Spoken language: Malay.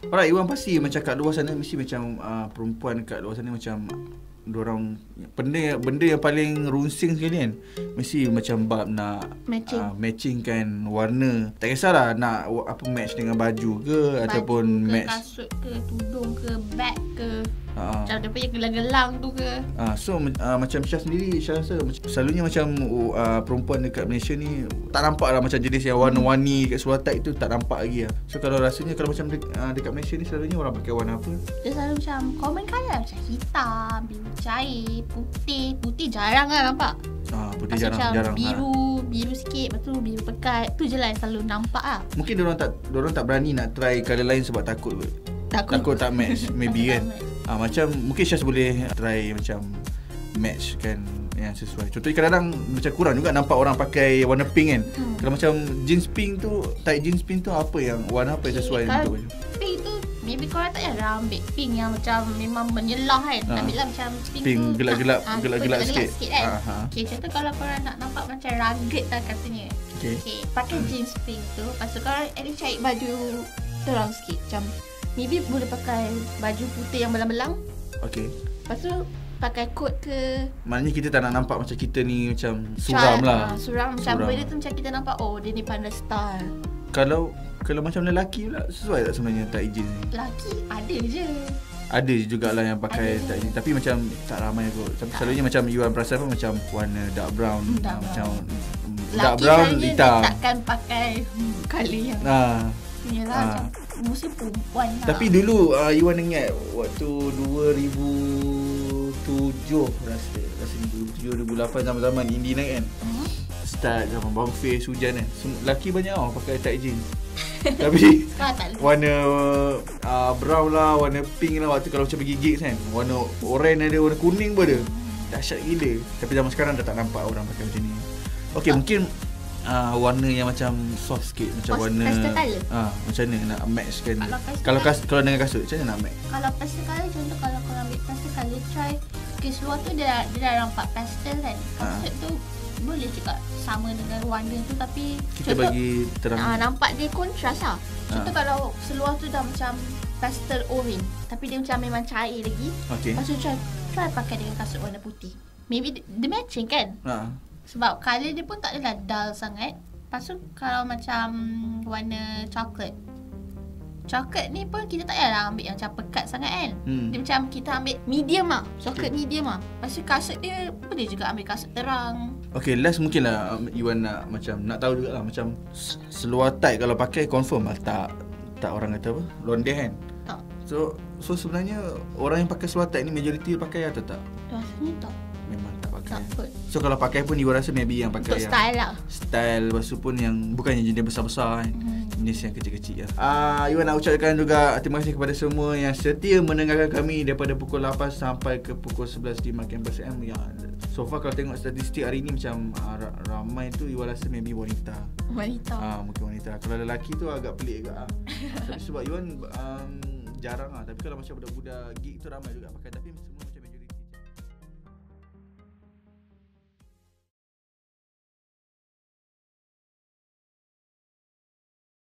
Alright, Iwan pasti macam kat luar sana mesti macam perempuan kat luar sana macam diorang benda yang paling runsing sekali kan, mesti macam bab nak matching kan warna. Tak kisahlah nak apa match dengan baju ke ataupun ke, match kasut ke, tudung ke, bag ke, macam dia punya gelang-gelang tu ke. So macam Syah sendiri, Syah rasa selalunya macam perempuan dekat Malaysia ni tak nampak lah macam jenis yang warna-warni kat seluar tight tu, tak nampak lagi lah. So kalau rasanya kalau macam dekat Malaysia ni selalunya orang pakai warna apa? Dia selalu macam common colour, macam hitam, biru cair, putih jarang lah nampak. Putih jarang. Biru sikit, lepas tu biru pekat. Tu je lah yang selalu nampak lah. Mungkin diorang tak berani nak try colour lain sebab takut tak match maybe kan. Macam mungkin Syaz boleh try macam match kan yang sesuai. Contohnya kadang-kadang macam kurang juga nampak orang pakai warna pink kan. Kalau macam jeans pink tu, tight jeans pink tu warna apa yang sesuai untuk baju? Pink tu maybe korang tak payah ambil pink yang macam memang menyelah kan. Ambil lah macam pink tu gelap-gelap sikit kan. Okay, contoh kalau korang nak nampak macam rugged lah katanya. Okay, pakai jeans pink tu. Lepas tu korang at least cari baju terang sikit. Macam maybe boleh pakai baju putih yang belang-belang. Okay. Lepas tu pakai coat ke. Maknanya kita tak nak nampak macam kita ni macam suram lah. Suram macam benda tu macam kita nampak dia ni pandai style. Kalau macam lelaki pula sesuai tak sebenarnya tight jeans ni? Lelaki ada je. Ada jugalah yang pakai tight jeans, tapi macam tak ramai kot. Selalunya macam Iwan perasan pun macam warna dark brown. Macam dark brown hitam. Takkan pakai colour yang Yalah, macam mesti perempuan lah. Tapi dulu Iwan ingat waktu 2007 rasa 2007-2008 zaman-zaman indie naik kan. Start zaman bang face hujan kan. Lelaki banyak pakai tight jeans. Tapi warna brown lah, warna pink lah waktu kalau macam pergi gigs kan. Warna orange ada, warna kuning pun ada. Dahsyat gila. Tapi zaman sekarang dah tak nampak orang pakai macam ni. Okay, mungkin warna yang macam soft sikit, macam warna pastel colour. Macam mana nak match kan? Kalau dengan kasut macam mana nak match? Kalau pastel colour, contoh kalau korang ambil pastel colour, try seluar tu dia dah nampak pastel kan. Kasut tu boleh juga sama dengan warna tu, tapi kita bagi terang, nampak dia kontras lah. Contoh kalau seluar tu dah macam pastel orange tapi dia macam memang cair lagi. Lepas tu try pakai dengan kasut warna putih, maybe dia matching kan. Sebab colour dia pun tak adalah dull sangat. Lepas tu kalau macam warna coklat ni pun kita tak payahlah ambil yang macam pekat sangat kan. Dia macam kita ambil medium lah, coklat medium lah. Lepas tu kasut dia boleh juga ambil kasut terang. Okay, last mungkin lah Iwan nak tahu juga lah macam seluar tight kalau pakai confirm lah tak orang kata apa, londe kan? Tak. So sebenarnya orang yang pakai seluar tight ni majoriti pakai atau tak? Rasanya tak. Memang tak pakai. Tak. So kalau pakai pun Iwan rasa maybe yang pakai untuk style lah. Style, lepas tu pun yang bukan yang jenis besar-besar kan. Jenis yang kecil-kecil lah. Iwan nak ucapkan juga terima kasih kepada semua yang setia mendengarkan kami daripada pukul 8 sampai ke pukul 11 di Campus M. So far kalau tengok statistik hari ni macam ramai tu Iwan rasa maybe wanita. Mungkin wanita. Kalau lelaki tu agak pelik juga. Tapi sebab Iwan jarang lah. Tapi kalau macam budak-budak gig tu ramai juga pakai. Tapi semua